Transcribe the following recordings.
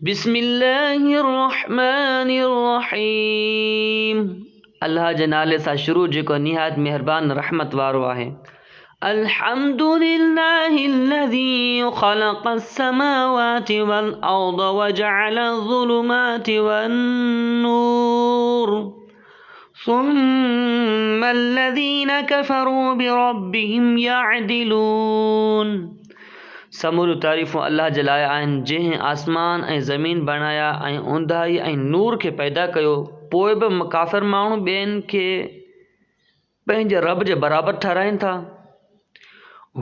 बिस्मिल्लाहिर्रहमानिर्रहीम। अल्लाह जे नाले सां शुरू जेको निहायत मेहरबान रहमत वारो आहे। अल्हम्दुलिल्लाहिल्लज़ी ख़लक़स समावाति वल अर्द वजअलज़ ज़ुलुमाति वन नूर सुम्मल्लज़ीना कफ़रू बिरब्बिहिम यअदिलून। समूरियूं तारीफ़ूं अल्लाह जे लाइ आहिनि जंहिं आसमान ऐं ज़मीन बणाया ऐं ऊंदाही ऐं नूर खे पैदा कयो। पोइ बि काफ़िर माण्हू ॿियनि खे पंहिंजे रब जे बराबरि ठाराइनि था।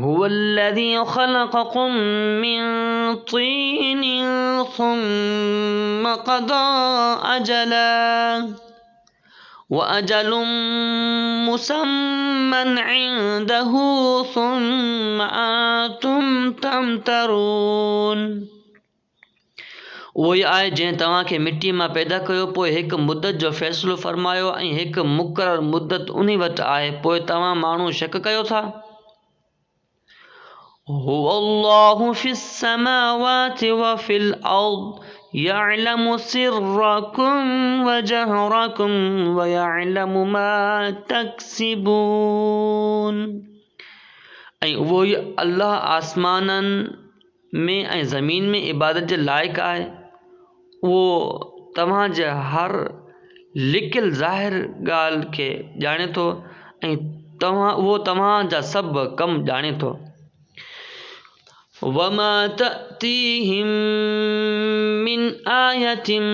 हुवल्लज़ी ख़लक़कुम मिन तीनिन सुम्म क़ज़ा अजलन वअजलुम मुसम्मन इंदहु सुम्म अंतुम तमतरून। उहो ई आहे जंहिं तव्हांखे मिटीअ मां पैदा कयो, पोइ हिकु मुदत जो फ़ैसिलो फ़रमायो ऐं हिकु मुक़ररु मुदत उन वटि आहे, पोइ तव्हां माण्हू शक कयो था। हुवल्लाहु फ़िस समावाति व फ़िल अर्द यअलमु सिर्रकुम व जहरकुम व यअलमु मा तक्सिबून। ऐं उहो ई अल्लाह आसमाननि में ऐं ज़मीन में इबादत जे लाइक़ु आहे। उहो तव्हांजे हर लिकियलु ज़ाहिर ॻाल्हि खे ॼाणे थो ऐं उहो तव्हांजा सभु कम ॼाणे थो। वमा तअतीहिम मिन आयतिन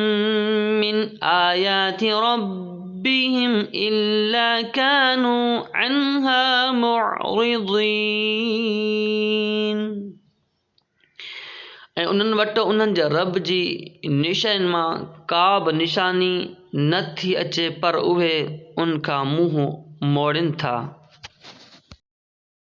मिन आयाति रब्बिहिम इल्ला कानू अन्हा मुअरिदीन। ऐं उन्हनि वटि उन्हनि जे रब जी निशानियुनि मां का बि निशानी न थी अचे पर उहे उन खां मुंहुं मोड़नि था।